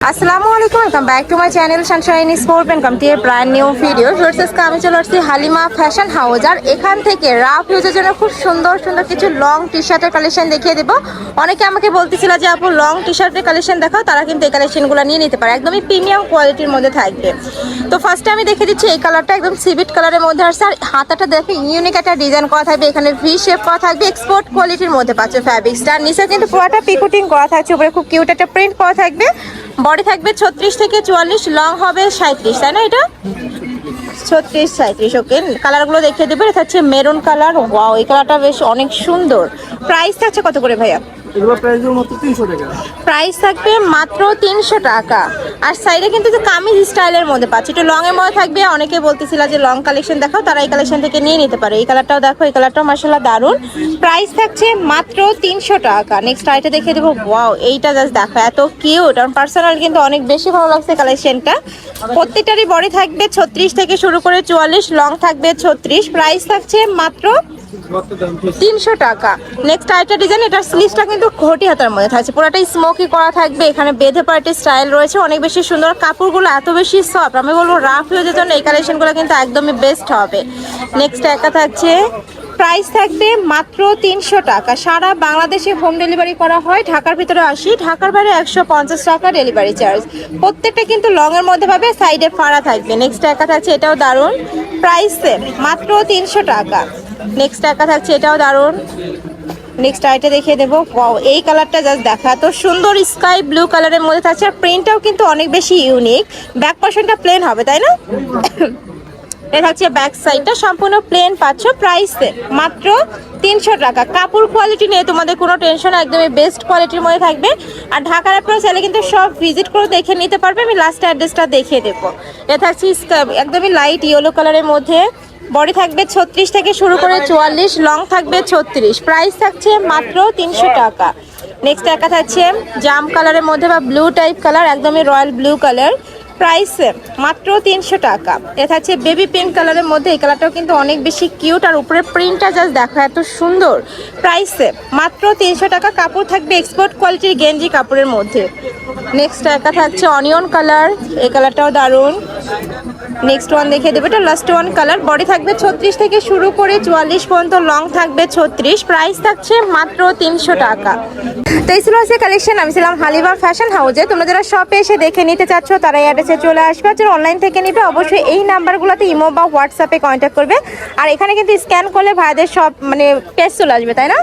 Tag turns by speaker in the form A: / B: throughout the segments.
A: আসসালামু আলাইকুম, welcome back to my channel sunshine sport and come to a brand new video. সোর্সেসকে আমি চলে আসছি হালিমা ফ্যাশন হাউস, আর এখান থেকে রাফ ইউজের জন্য খুব সুন্দর সুন্দর কিছু লং টি শার্টের কালেকশন দেখিয়ে দেবো। অনেকে আমাকে বলতেছিল যে আপু লং টি শার্টের কালেকশন দেখাও, তারা কিন্তু এই কালেকশনগুলো নিয়ে নিতে পারে, একদমই প্রিমিয়াম কোয়ালিটির মধ্যে থাকবে। তো ফার্স্টে আমি দেখে দিচ্ছি এই কালারটা একদম সিভিট কালারের মধ্যে আসছে, আর হাতাটা দেখে ইউনিক একটা ডিজাইন করা থাকবে, এখানে ভি শেপ করা থাকবে, এক্সপোর্ট কোয়ালিটির মধ্যে পাচ্ছে ফ্যাব্রিক্সটা। আর নিচে কিন্তু পুরোটা পিকুটিং করা থাকছে, উপরে খুব কিউট একটা প্রিন্ট করা থাকবে। বডি থাকবে 36 থেকে 44, লং হবে 37, তাই না? এটা 36 37। ওকে, কালারগুলো দেখিয়ে দেবে। এটা হচ্ছে মেরুন কালার। ওয়াও, এই কালারটা বেশ অনেক সুন্দর। প্রাইস থাকছে কত করে ভাইয়া? প্রাইস থাকবে মাত্র 300 টাকা। আর সাইডে কিন্তু কামিজ স্টাইলের মধ্যে পাচ্ছি, একটু লং এর মধ্যে থাকবে। অনেকে বলতেছিল যে লং কালেকশন দেখাও, তারা এই কালেকশন থেকে নিয়ে নিতে পারে। এই কালারটাও দেখো, এই কালারটাও মাশাআল্লাহ দারুন। প্রাইস থাকছে মাত্র 300 টাকা। নেক্সট আইটা দেখিয়ে দেবো। ওয়াও, এইটা জাস্ট দেখো, এত কিউট। আমার পার্সোনাল কিন্তু অনেক বেশি ভালো লাগছে কালেকশনটা। প্রত্যেকটারই বডি থাকবে 36 থেকে শুরু করে 44, লং থাকবে 36। প্রাইস থাকছে মাত্র 300 টাকা। নেক্সট আরেকটা ডিজাইন, এটার স্লিভসটা কিন্তু ঘটি হাতার মধ্যে থাকছে, পুরোটাই স্মোকি করা থাকবে। এখানে বেঁধে পার্টি স্টাইল রয়েছে, অনেক বেশি সুন্দর। কাপড়গুলো এত বেশি সফট, আমি বলবো রাফ ইউজের জন্য এই কালেকশনগুলো কিন্তু একদমই বেস্ট হবে। নেক্সট একটা থাকছে, প্রাইস থাকবে মাত্র 300 টাকা। সারা বাংলাদেশে হোম ডেলিভারি করা হয়, ঢাকার ভিতরে 80, ঢাকার বাইরে 150 টাকা ডেলিভারি চার্জ। প্রত্যেকটা কিন্তু লং এর মধ্যে পাবে, সাইডে ফাড়া থাকবে। নেক্সট একটা থাকছে, এটাও দারুন, প্রাইস সেম মাত্র 300 টাকা। নেক্সট একটা থাকছে, এটাও দারুন। নেক্সট আইটা দেখিয়ে দেবো। ওয়াও, এই কালারটা জাস্ট দেখা, এত সুন্দর স্কাই ব্লু কালারের মধ্যে থাকছে। আর প্রিন্টটাও কিন্তু অনেক বেশি ইউনিক। ব্যাক পোর্শনটা প্লেন হবে, তাই না? এটা হচ্ছে ব্যাক সাইডটা, সম্পূর্ণ প্লেন পাচ্ছ। প্রাইস মাত্র 300 টাকা। কাপড় কোয়ালিটি নিয়ে তোমাদের কোনো টেনশন, একদমই বেস্ট কোয়ালিটির মধ্যে থাকবে। আর ঢাকার আপনারা চাইলে কিন্তু সব ভিজিট করে দেখে নিতে পারবে। আমি লাস্ট অ্যাড্রেসটা দেখিয়ে দেবো। এটা থাকছে একদমই লাইট ইয়েলো কালারের মধ্যে। বডি থাকবে 36 থেকে শুরু করে 44, লং থাকবে 36। প্রাইস থাকছে মাত্র 300 টাকা। নেক্সট একটা থাকছে জাম কালারের মধ্যে বা ব্লু টাইপ কালার, একদমই রয়্যাল ব্লু কালার। প্রাইস মাত্র 300 টাকা। এটা হচ্ছে বেবি পিঙ্ক কালারের মধ্যে, এই কালারটাও কিন্তু অনেক বেশি কিউট। আর উপরে প্রিন্টটা জাস্ট দেখো, এত সুন্দর। প্রাইস মাত্র 300 টাকা। কাপড় থাকবে এক্সপোর্ট কোয়ালিটির গেঞ্জি কাপড়ের মধ্যে। নেক্সট একটা থাকছে অনিয়ন কালার, এই কালারটাও দারুণ। নেক্সট ওয়ান দেখিয়ে দেবো, এটা লাস্ট ওয়ান কালার। বডি থাকবে 36 থেকে শুরু করে 44 পর্যন্ত, লং থাকবে 36। প্রাইস থাকছে মাত্র 300 টাকা। তো এই ছিল আজকে কালেকশন। আমি ছিলাম হালিমা ফ্যাশন হাউসে। তোমরা যারা শপে এসে দেখে নিতে চাচ্ছ, তারা এই অ্যাড্রেসে চলে আসবে। আর যারা অনলাইন থেকে নিবে, অবশ্যই এই নাম্বারগুলোতে ইমো বা হোয়াটসঅ্যাপে কন্ট্যাক্ট করবে। আর এখানে কিন্তু স্ক্যান করলে ভাইদের সব পেজ চলে আসবে, তাই না?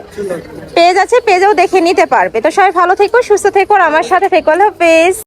A: পেজ আছে, পেজেও দেখে নিতে পারবে। তো সবাই ভালো থেকো, সুস্থ থেকো, আর আমার সাথে থেকো। আল্লাহ হাফেজ।